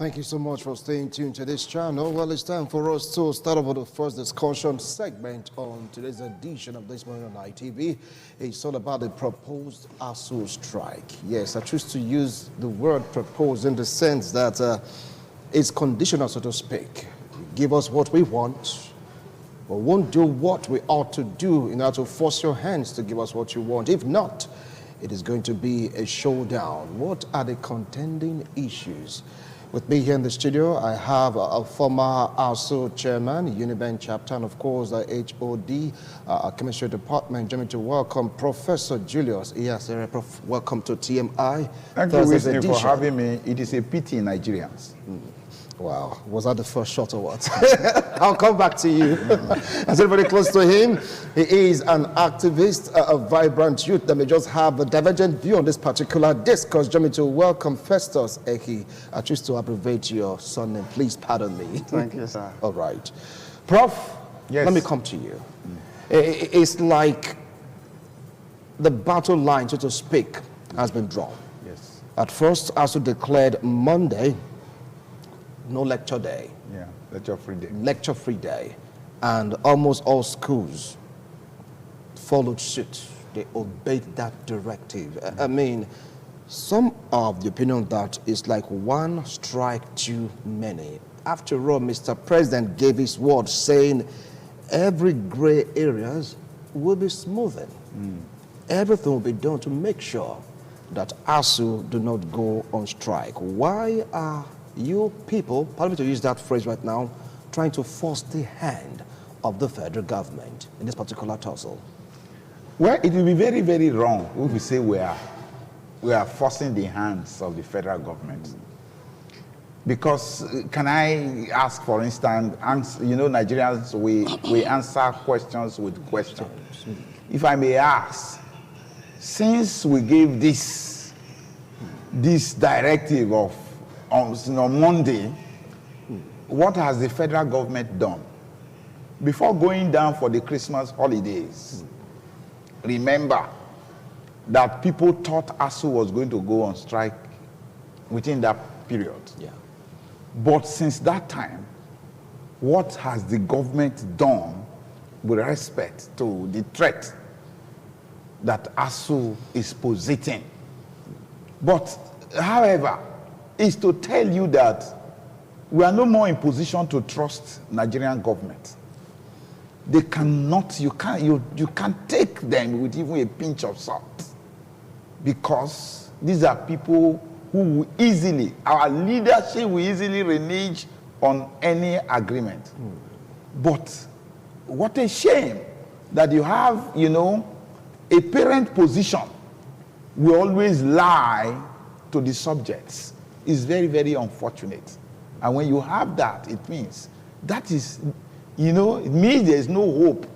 Thank you so much for staying tuned to this channel. Well, it's time for us to start off with the first discussion segment on today's edition of This Morning on ITV. It's all about the proposed ASUU strike. Yes, I choose to use the word proposed in the sense that it's conditional, so to speak. Give us what we want, but won't do what we ought to do in order to force your hands to give us what you want. If not, it is going to be a showdown. What are the contending issues? With me here in the studio, I have a former ASUU chairman, Uniben chapter, and of course, the HOD, Chemistry Department. Join me to welcome Professor Julius. Yes, Prof, welcome to TMI. Thank you, Whitney, for having me. It is a pity Nigerians. Wow, was that the first shot or what? I'll come back to you. As everybody close to him, he is an activist, a vibrant youth that may just have a divergent view on this particular discourse. Join me to welcome Festus Eki. I choose to abbreviate your surname. Please pardon me. Thank you, sir. All right. Prof, yes. Let me come to you. It's like the battle line, so to speak, has been drawn. Yes. At first, ASUU declared Monday no lecture day. Yeah, lecture-free day. Lecture-free day. And almost all schools followed suit. They obeyed that directive. I mean, some of the opinion that it's like one strike too many. After all, Mr. President gave his word saying every gray areas will be smoothened. Everything will be done to make sure that ASUU do not go on strike. Why are you people, pardon me to use that phrase right now, trying to force the hand of the federal government in this particular tussle? Well, it will be very, very wrong if we say we are forcing the hands of the federal government. Because, can I ask, for instance, you know, Nigerians, we answer questions with questions. If I may ask, since we gave this directive of on Monday, what has the federal government done? Before going down for the Christmas holidays, remember that people thought ASUU was going to go on strike within that period. Yeah. But since that time, what has the government done with respect to the threat that ASUU is positing? But, however, is to tell you that we are no more in position to trust Nigerian government. They cannot, you can't take them with even a pinch of salt, because these are people who will easily, our leadership will easily renege on any agreement. But what a shame that you have, you know, a parent position will always lie to the subjects. Is very, very unfortunate. And when you have that, it means that is, you know, it means there is no hope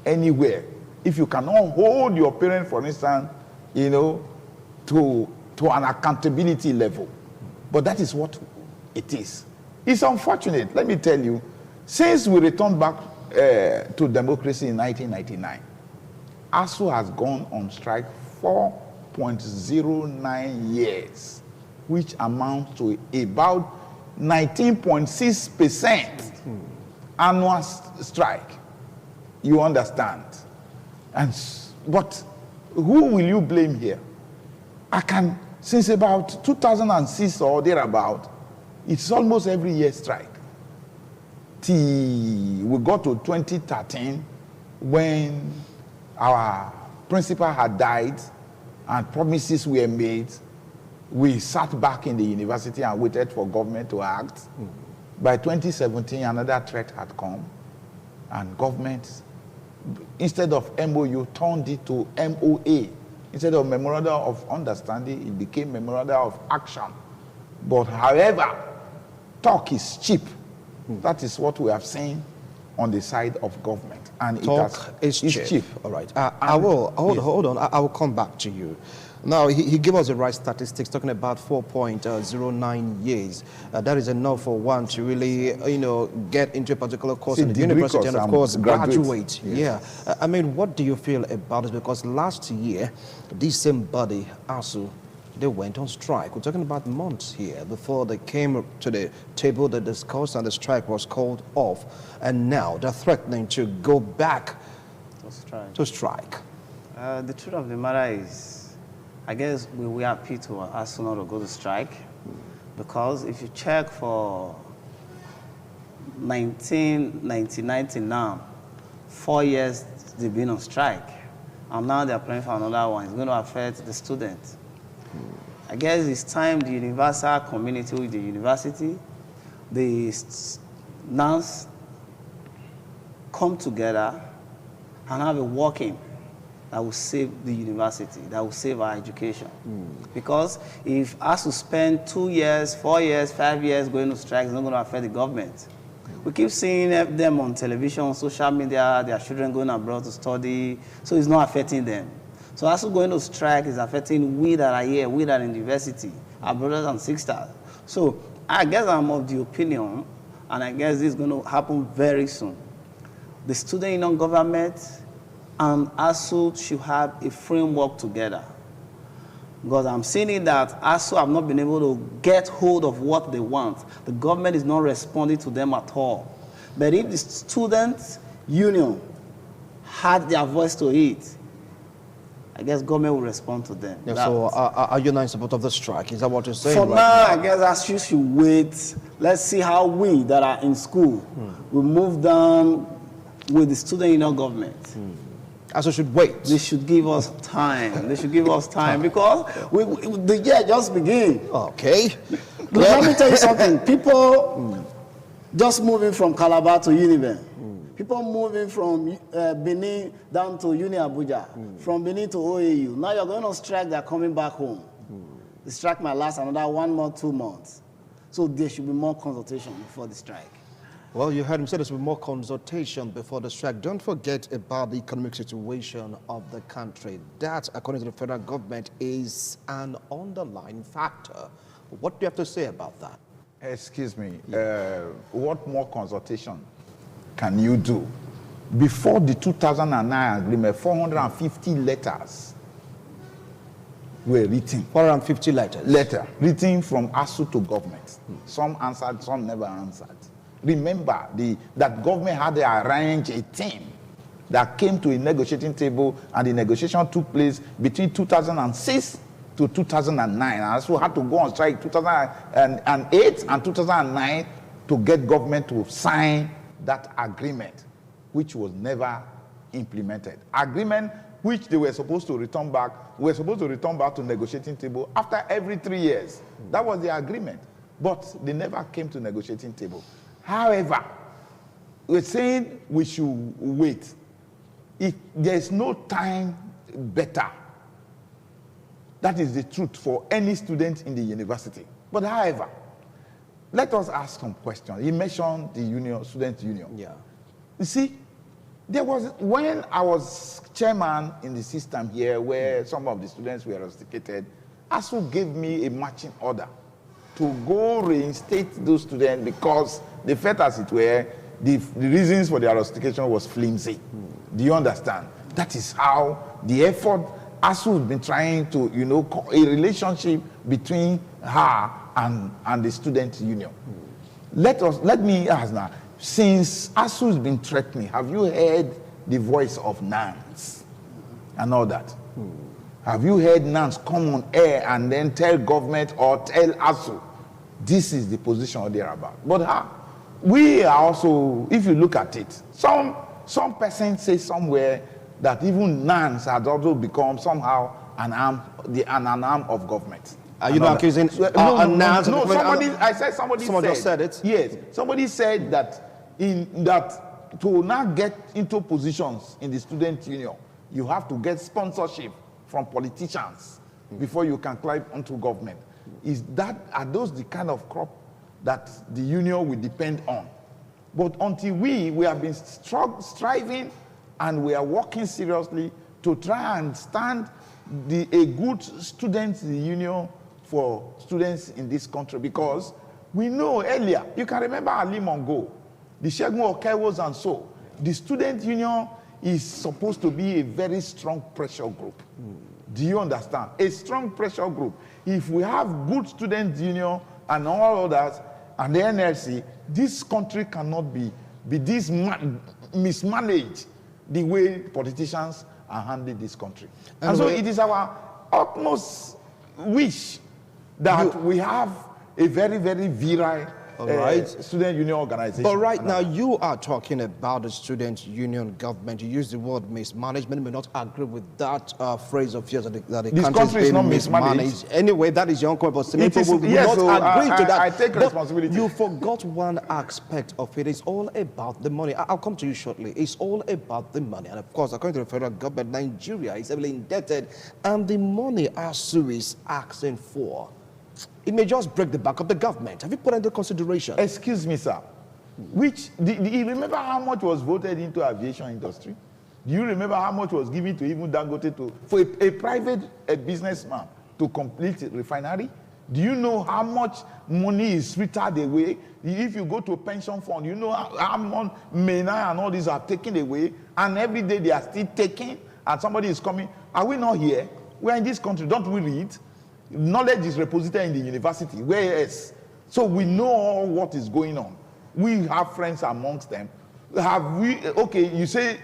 anywhere. If you cannot hold your parent, for instance, you know, to an accountability level. But that is what it is. It's unfortunate, let me tell you. Since we returned back to democracy in 1999, ASUU has gone on strike 4.09 years. Which amounts to about 19.6% annual strike. You understand? But who will you blame here? Since about 2006 or thereabout, it's almost every year strike. Till we got to 2013, when our principal had died and promises were made. We sat back in the university and waited for government to act. By 2017, another threat had come, and government, instead of MOU, turned it to MOA. Instead of Memorandum of Understanding, it became Memorandum of Action. But however, talk is cheap. That is what we have seen on the side of government. And talk is cheap. All right. I will, hold on. I will come back to you. Now, he gave us the right statistics, talking about 4.09 years. That is enough for one to really, you know, get into a particular course in the university and, of course, graduate. Yes. Yeah. I mean, what do you feel about this? Because last year, this same body, ASUU, they went on strike. We're talking about months here before they came to the table, they discussed, and the strike was called off. And now they're threatening to go back to strike. The truth of the matter is, I guess we appeal to ASUU not to go to strike, because if you check for 1999 till now, 4 years they've been on strike, and now they're planning for another one. It's going to affect the students. I guess it's time the universal community with the university, the NANS come together and have a working that will save the university, that will save our education. Because if ASUU spend 2 years, 4 years, 5 years going to strike, it's not going to affect the government. We keep seeing them on television, on social media, their children going abroad to study, so it's not affecting them. So ASUU going to strike is affecting we that are here, we that are in the university, our brothers and sisters. So I guess I'm of the opinion, and I guess this is going to happen very soon. The student union government and ASUU should have a framework together. Because I'm seeing it that ASUU have not been able to get hold of what they want. The government is not responding to them at all. But if the student union had their voice to it, I guess government will respond to them. Yeah, so are you not in support of the strike? Is that what you're saying? For now, I guess ASUU should wait. Let's see how we that are in school will move down with the student union government. ASUU should wait. They should give us time. They should give us time because the year just began. Okay. Let me tell you something. People just moving from Calabar to Univen. People moving from Benin down to Uni Abuja. From Benin to OAU. Now you're going on strike, they're coming back home. The strike might last another 1 month, 2 months. So there should be more consultation before the strike. Well, you heard him say there should be more consultation before the strike. Don't forget about the economic situation of the country. That, according to the federal government, is an underlying factor. What do you have to say about that? Excuse me, what more consultation can you do? Before the 2009 agreement, 450 letters were written. 450 letters? Written from ASUU to government. Some answered, some never answered. Remember that government had arranged a team that came to a negotiating table, and the negotiation took place between 2006 to 2009. And ASUU had to go on strike 2008 and 2009 to get government to sign that agreement, which was never implemented. Agreement which they were supposed to return back, to negotiating table after every 3 years. That was the agreement. But they never came to negotiating table. However, we're saying we should wait. If there's no time better, that is the truth for any student in the university. But however, let us ask some questions. You mentioned the union, student union. Yeah. You see, there was, when I was chairman in the system here, where some of the students were rusticated, ASUU gave me a marching order to go reinstate those students because they felt as it were the reasons for their rustication was flimsy. Do you understand? That is how the effort ASUU has been trying to, a relationship between her and the student union. Let me ask now, since ASUU has been threatening, have you heard the voice of NANS and all that? Have you heard NANS come on air and then tell government or tell ASUU, this is the position or thereabout? But we are also, if you look at it, some person says somewhere that even NANS has also become somehow an arm of government. Are you not accusing NANS? No, somebody Someone just said it. Yes, somebody said that to now get into positions in the student union, you have to get sponsorship from politicians before you can climb onto government. Are those the kind of crop that the union will depend on? But until we have been striving and we are working seriously to try and stand a good students union for students in this country, because we know earlier, you can remember Ali Mongo, the Shegun Okewos and so, the student union is supposed to be a very strong pressure group. Do you understand? A strong pressure group. If we have good student union and all others and the NLC, this country cannot be this mismanaged the way politicians are handling this country. And so it is our utmost wish that we have a very, very virile student union organization. But right now, you are talking about the student union government. You use the word mismanagement. You may not agree with that phrase of yours that the country is not mismanaged. Anyway, that is your own comment. But some people will not agree to that. I take responsibility. You forgot one aspect of it. It's all about the money. I'll come to you shortly. It's all about the money. And of course, according to the federal government, Nigeria is heavily indebted. And the money ASUU is asking for, it may just break the back of the government. Have you put into consideration? Excuse me, sir. Do you remember how much was voted into aviation industry? Do you remember how much was given to even Dangote for a private businessman to complete a refinery? Do you know how much money is sweetered away? If you go to a pension fund, you know how much MENA and all these are taken away, and every day they are still taking, and somebody is coming. Are we not here? We are in this country. Don't we read? Knowledge is reposited in the university. Where else? So we know all what is going on. We have friends amongst them. Have we? Okay, you say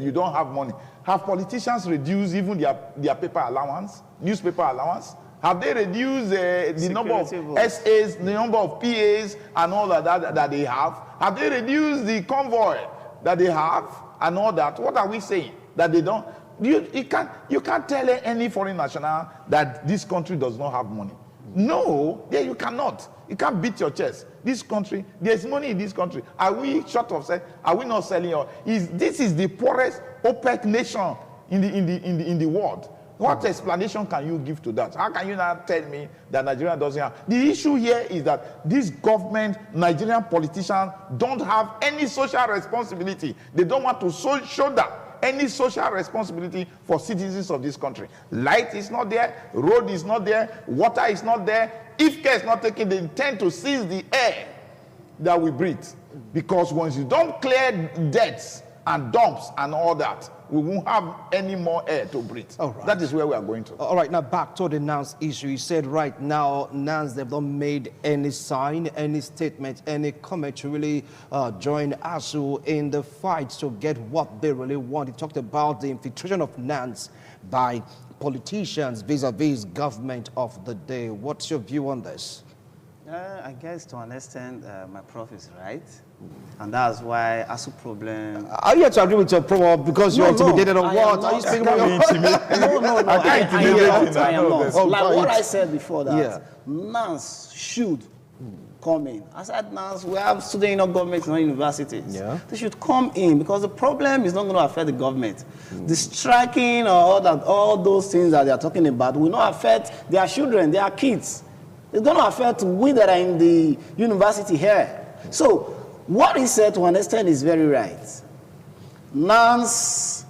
you don't have money. Have politicians reduced even their paper allowance, newspaper allowance? Have they reduced the number of SAs, the number of PAs, and all that they have? Have they reduced the convoy that they have and all that? What are we saying? That they don't? You can't tell any foreign national that this country does not have money. No, you cannot. You can't beat your chest. This country, there's money in this country. Are we short of selling? Are we not selling? This is the poorest OPEC nation in the world. What explanation can you give to that? How can you not tell me that Nigeria doesn't have? The issue here is that this government, Nigerian politicians, don't have any social responsibility. They don't want to shoulder any social responsibility for citizens of this country. Light is not there, road is not there, water is not there. If care is not taken, they intend to seize the air that we breathe. Because once you don't clear debts and dumps and all that, we won't have any more air to breathe. Right. That is where we are going to. All right, now back to the NANS issue. You said right now, NANS, they've not made any sign, any statement, any comment to really join ASUU in the fight to get what they really want. You talked about the infiltration of NANS by politicians vis-a-vis government of the day. What's your view on this? I guess to an extent, my prof is right. And that's why ASUU problem... Are you to agree with your prof because you're intimidated or what? Are you speaking No, I am not. Like what I said before that, NANS should come in. I said NANS, we have student union governments in our universities. Yeah. They should come in because the problem is not going to affect the government. The striking or all those things that they are talking about will not affect their children, their kids. It's going to affect we that are in the university here. So, what he said to an extent is very right. NANS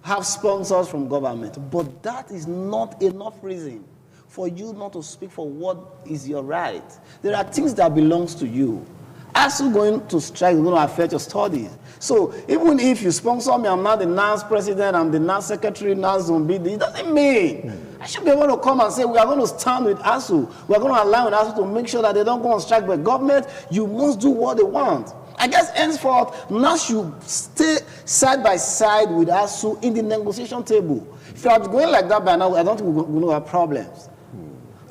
have sponsors from government, but that is not enough reason for you not to speak for what is your right. There are things that belongs to you. ASUU going to strike is going to affect your studies. So even if you sponsor me, I'm not the NANS president, I'm the NANS secretary, NANS Zombi, it doesn't mean I should be able to come and say we are going to stand with ASUU. We are going to align with ASUU to make sure that they don't go on strike by government. You must do what they want. I guess henceforth, NANS should stay side by side with ASUU in the negotiation table. If you are going like that by now, I don't think we're going to have problems.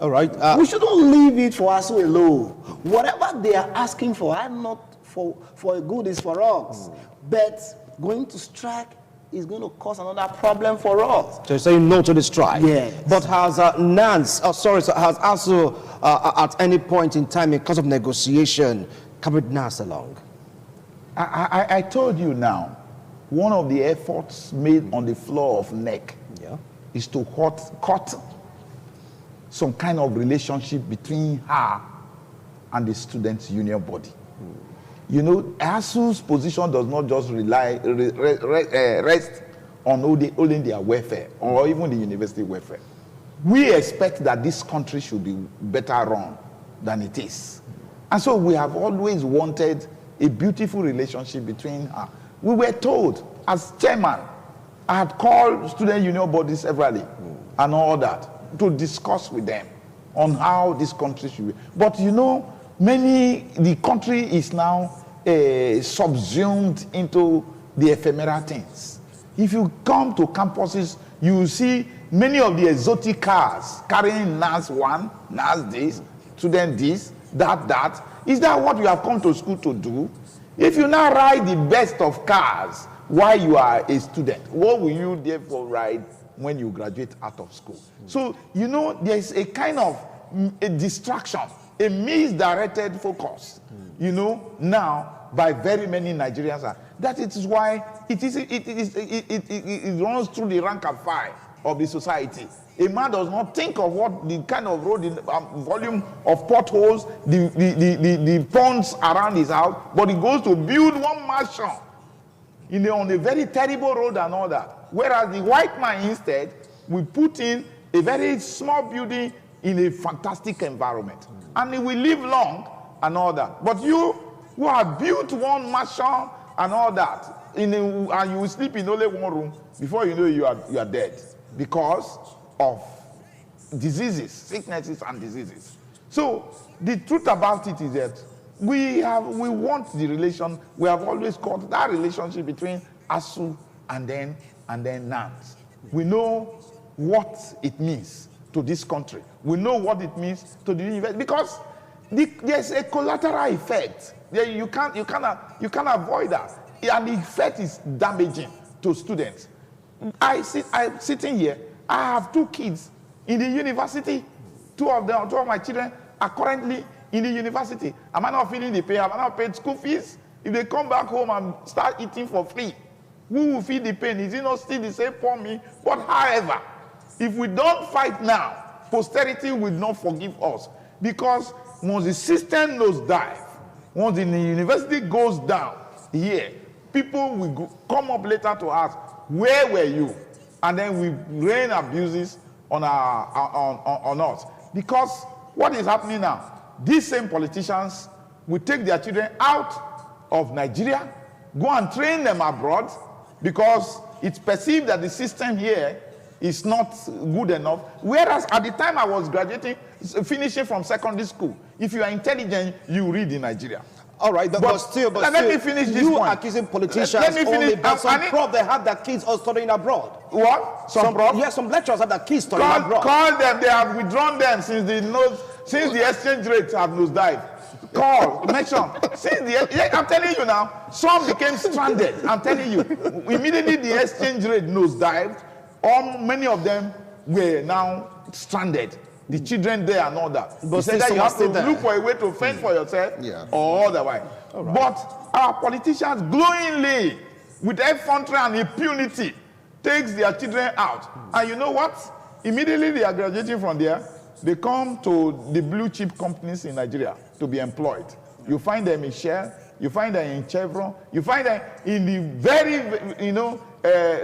All right. We shouldn't leave it for ASUU alone. Whatever they are asking for, I'm not for a good is for us. But going to strike is going to cause another problem for us. So you're saying no to the strike? Yes. But has NANS, has ASUU at any point in time, in course of negotiation, carried NANS along? I told you now, one of the efforts made on the floor of NEC is to cut some kind of relationship between her and the students' union body. You know, ASUU's position does not just rest on only their welfare or even the university welfare. We expect that this country should be better run than it is. And so we have always wanted a beautiful relationship between her. We were told, as chairman I had called student union bodies severally and all that to discuss with them on how this country should be. But you know, the country is now subsumed into the ephemeral things. If you come to campuses, you will see many of the exotic cars carrying NAS 1, NAS this, student this, that. Is that what you have come to school to do? If you now ride the best of cars while you are a student, what will you therefore ride when you graduate out of school? So, you know, there's a kind of a distraction, a misdirected focus, you know, now by very many Nigerians. That is why it runs through the rank and file of the society. A man does not think of what the kind of road, volume of potholes, the ponds around his house, but he goes to build one mansion on a very terrible road and all that. Whereas the white man instead will put in a very small building in a fantastic environment, and he will live long and all that. But you who have built one mansion and all that, and you will sleep in only one room, before you know you are dead because of diseases, sicknesses and diseases. So the truth about it is that we want the relation. We have always called that relationship between ASUU and then NANS. We know what it means to this country. We know what it means to the university, because there's a collateral effect. You can't avoid that, and the effect is damaging to students. I'm sitting here. I have 2 kids in the university. 2 of my children are currently in the university. Am I not feeling the pay? Am I not paid school fees? If they come back home and start eating for free, who will feel the pain? Is it not still the same for me? But however, if we don't fight now, posterity will not forgive us. Because once the system nosedive, once the university goes down here, people will come up later to ask, where were you? And then we rain abuses on us. Because what is happening now? These same politicians will take their children out of Nigeria, go and train them abroad, because it's perceived that the system here is not good enough. Whereas at the time I was graduating, finishing from secondary school, if you are intelligent, you read in Nigeria. All right, but still, let me finish this you point. accusing politicians only, but some prof, they have their kids all studying abroad. What? Some prof? Yes, some lecturers have their kids studying abroad. Call them. They have withdrawn them since the exchange rates have nosedived. Call, mention. I'm telling you now, some became stranded. I'm telling you. Immediately the exchange rate nosedived, many of them were now stranded. The children there and all that. But that you have to look for a way to fend for yourself, or otherwise. Right. But our politicians glowingly, with effrontery and impunity, takes their children out. And you know what? Immediately they are graduating from there, they come to the blue chip companies in Nigeria to be employed. You find them in Shell, you find them in Chevron, you find them in the very,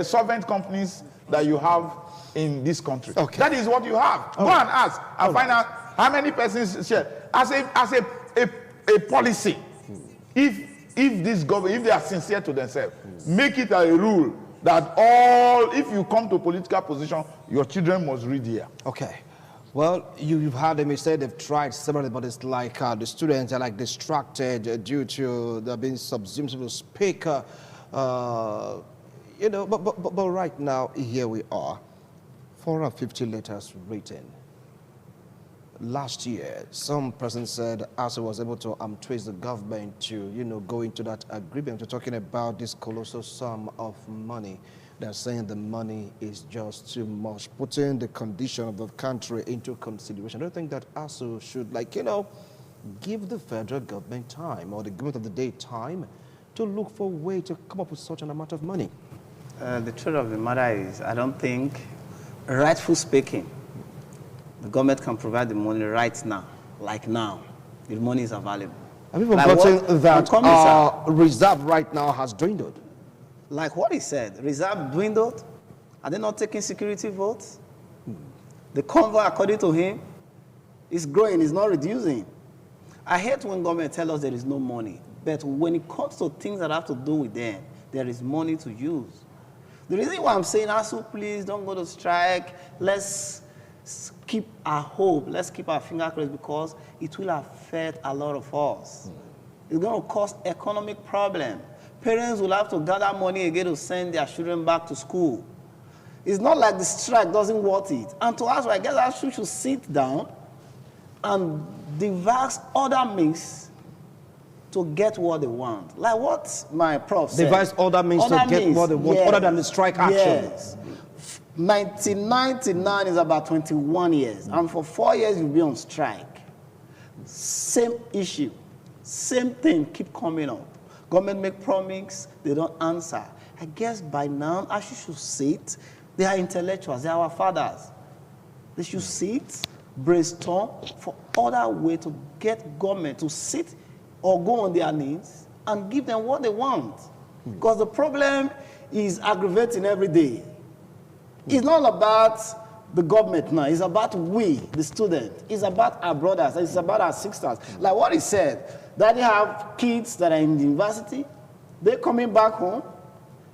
solvent companies that you have in this country. Okay. That is what you have. Go and ask and find out how many persons share. As a policy, if this government, if they are sincere to themselves, make it a rule that if you come to political position, your children must read here. Okay. Well, you've heard them. You said they've tried several, but it's like the students are like distracted due to they're being subsumed, so to speak. But right now, here we are. 450 letters written. Last year, some person said ASUU was able to twist the government to, go into that agreement. We're talking about this colossal sum of money. They're saying the money is just too much, putting the condition of the country into consideration. I don't think that ASUU should, give the federal government time, or the government of the day time, to look for a way to come up with such an amount of money. The truth of the matter is, I don't think, rightfully speaking, the government can provide the money right now, like now. The money is available. Have you forgotten that reserve right now has dwindled? Like what he said, reserve dwindled? Are they not taking security votes? The convoy, according to him, is growing, is not reducing. I hate when government tell us there is no money, but when it comes to things that have to do with them, there is money to use. The reason why I'm saying, ASUU, please don't go to strike. Let's keep our hope. Let's keep our finger crossed, because it will affect a lot of us. It's going to cause economic problem. Parents will have to gather money again to send their children back to school. It's not like the strike doesn't worth it. And to us, I guess ASUU should sit down and devise other means to get what they want. Like what my prof said. Devise other means to get what they want, yes, other than the strike action. Yes. 1999 is about 21 years. And for 4 years, you'll be on strike. Same issue. Same thing keep coming up. Government make promise, they don't answer. I guess by now, ASUU should sit. They are intellectuals. They are our fathers. They should sit, brainstorm for other way to get government to sit or go on their knees and give them what they want. Because the problem is aggravating every day. It's not about the government now. It's about we, the student. It's about our brothers. It's about our sisters. Like what he said, that they have kids that are in the university. They're coming back home.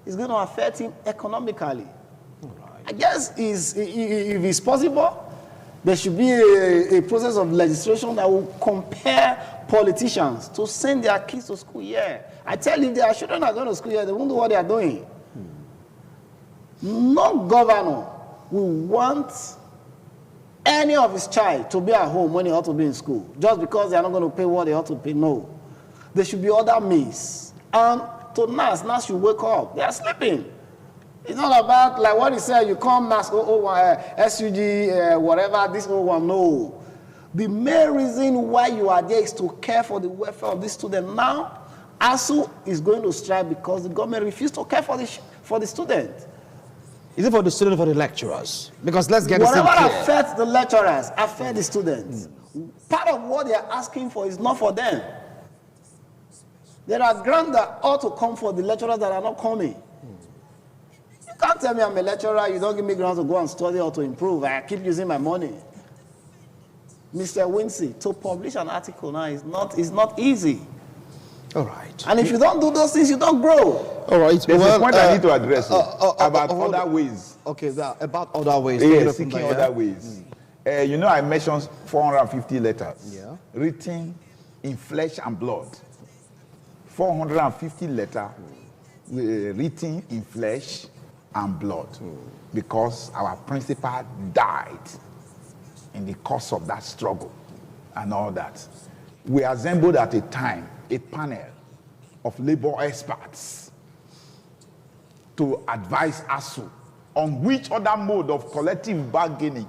It's going to affect him economically. I guess if it's possible, there should be a process of legislation that will compare politicians to send their kids to school here. I tell you, if their children are going to school here, they won't know what they are doing. No governor will want any of his child to be at home when he ought to be in school, just because they are not going to pay what they ought to pay. No. There should be other means. And to NAS should wake up. They are sleeping. It's not about, like what he said, you come NAS, SUG, whatever, this one. No. The main reason why you are there is to care for the welfare of this student. Now, ASUU is going to strike because the government refused to care for the student. Is it for the student or for the lecturers? Because let's get this Whatever clear. affects the lecturers, affects the students. Part of what they are asking for is not for them. There are grants that ought to come for the lecturers that are not coming. You can't tell me I'm a lecturer, you don't give me grants to go and study or to improve. I keep using my money. Mr. Wincy, to publish an article now is not easy. All right. And if you don't do those things, you don't grow. All right. There's a point I need to address about hold other on. ways. Okay, about other ways. Yes, seeking other ways. You know, I mentioned 450 letters. Yeah. Written in flesh and blood. 450 letters written in flesh and blood. Because our principal died in the course of that struggle and all that. We assembled at a time a panel of labor experts to advise ASUU on which other mode of collective bargaining.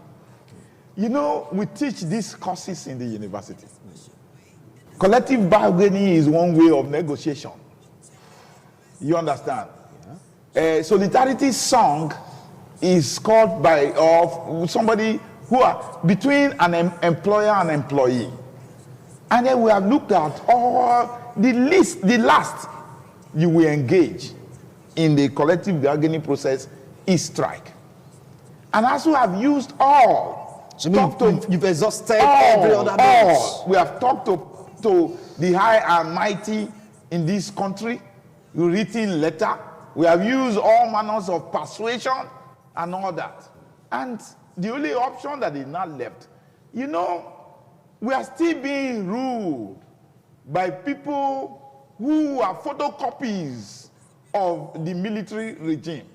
You know, we teach these courses in the university. Collective bargaining is one way of negotiation. You understand? Yeah. Solidarity song is called by somebody who are between an employer and employee. And then we have looked at all the last you will engage in the collective bargaining process is strike. And as we have used all, so you've exhausted every other means. We have talked to the high and mighty in this country, written letter. We have used all manners of persuasion and all that. And the only option that is now left, you know, we are still being ruled by people who are photocopies of the military regime.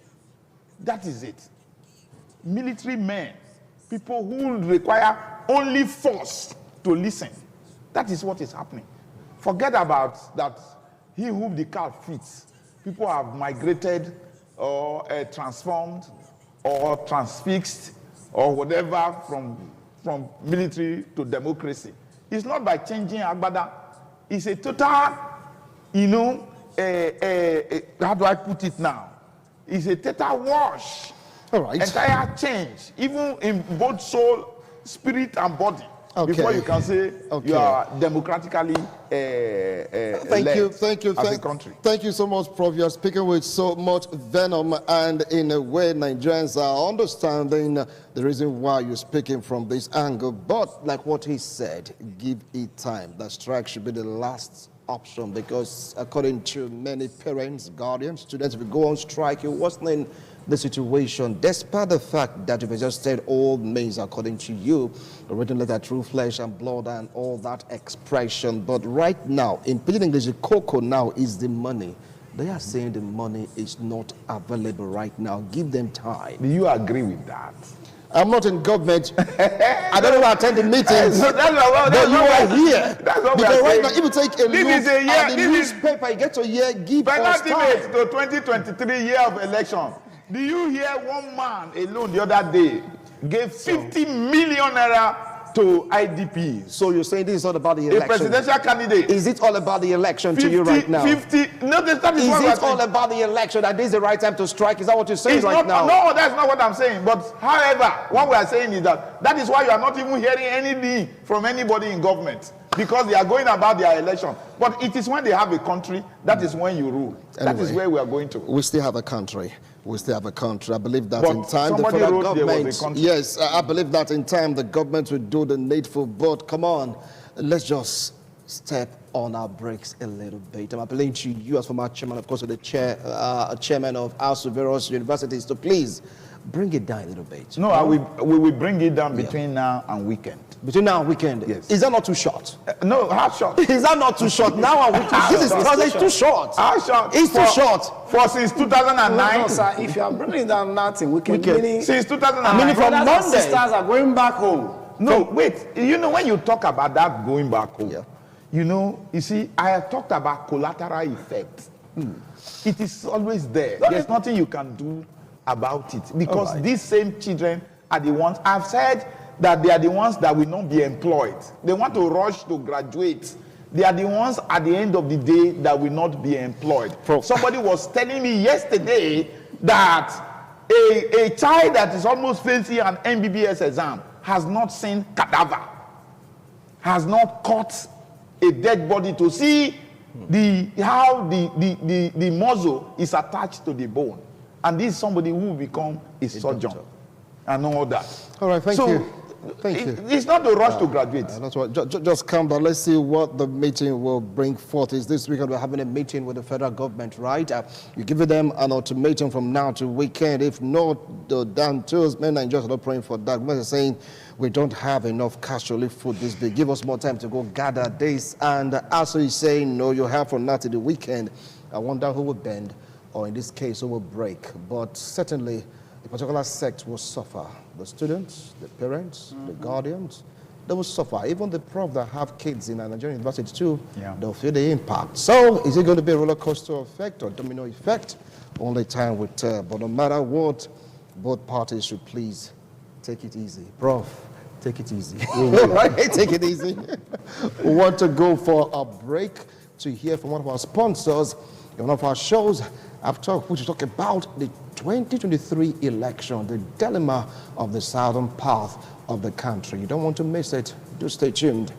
That is it. Military men, people who require only force to listen. That is what is happening. Forget about that he whom the car fits. People have migrated or transformed or transfixed or whatever from military to democracy. It's not by changing Agbada. It's a total, you know, how do I put it now? It's a total wash. All right. Entire change, even in both soul, spirit, and body. Okay. Before you can say you are democratically thank you as a country. Thank you so much, Prof. You are speaking with so much venom, and in a way Nigerians are understanding the reason why you're speaking from this angle. But like what he said, give it time. That strike should be the last option, because according to many parents, guardians, students, if you go on strike, you're worsening the situation, despite the fact that you've exhausted all means according to you, the written letter through flesh and blood and all that expression. But right now, in pidgin English, the cocoa now is the money. They are saying the money is not available right now. Give them time. Do you agree with that? I'm not in government. I don't know attend the meetings. So but you are here. That's what because we are right saying. now, if you take a look This is a year, at the this is newspaper, you get to hear give us penalty time. to 2023 year of election. Do you hear one man alone the other day gave 50 million naira to IDP? So you're saying this is all about the A election? presidential candidate. Is it all about the election to you right now? 50, no, that is Is what we're it all saying. about the election that this is the right time to strike? Is that what you're saying It's right not, now? no, that's not what I'm saying. But however, what we are saying is that is why you are not even hearing anything from anybody in government, because they are going about their election. But it is when they have a country, that is when you rule. That is Anyway, where we are going to. We still have a country. We still have a country. I believe that But in time the somebody federal wrote there was a government, country. yes, I believe that in time the government will do the needful. But come on, let's just step on our brakes a little bit. I'm appealing to you as former chairman, of course, of the chairman of ASUU various universities, to please bring it down a little bit. No, we will bring it down between now and weekend. Between now and weekend? Yes. Is that not too short? No, how short? Is that not too short? Now and weekend? This is because it's too short. How short? It's too short. For since 2009. No, sir, if you are bringing down nothing, weekend, meaning, Since 2009. Meaning from brothers and Monday. sisters are going back home. No, wait. You know, when you talk about that going back home, Yeah. you know, you see, I have talked about collateral effect. It is always there. There's nothing you can do about it, because Alright. these same children are the ones, I've said that they are the ones that will not be employed. They want to rush to graduate. They are the ones at the end of the day that will not be employed. Somebody was telling me yesterday that a child that is almost facing an MBBS exam has not seen cadaver, has not caught a dead body to see how the muzzle is attached to the bone. And this is somebody who will become a surgeon doctor. and all that. All right, thank you. Thank you. It's not a rush to graduate. That's what. Just calm down. Let's see what the meeting will bring forth. Is this weekend we're having a meeting with the federal government, right? You give them an ultimatum from now to weekend. If not, the damn Tuesday, men just not praying for that. We're saying we don't have enough cash to live food this big. Give us more time to go gather this. And ASUU is saying no, you have from now to the weekend. I wonder who will bend, or in this case, who will break. But certainly, a particular sect will suffer. The students, the parents, the guardians, they will suffer. Even the prof that have kids in a Nigerian university too, they'll feel the impact. So is it going to be a roller coaster effect or domino effect? Only time will tell. But no matter what, both parties should please take it easy. Prof, take it easy. Right? Take it easy. We want to go for a break to hear from one of our sponsors. In one of our shows, which talk about the 2023 election, the dilemma of the southern part of the country. You don't want to miss it. Do stay tuned.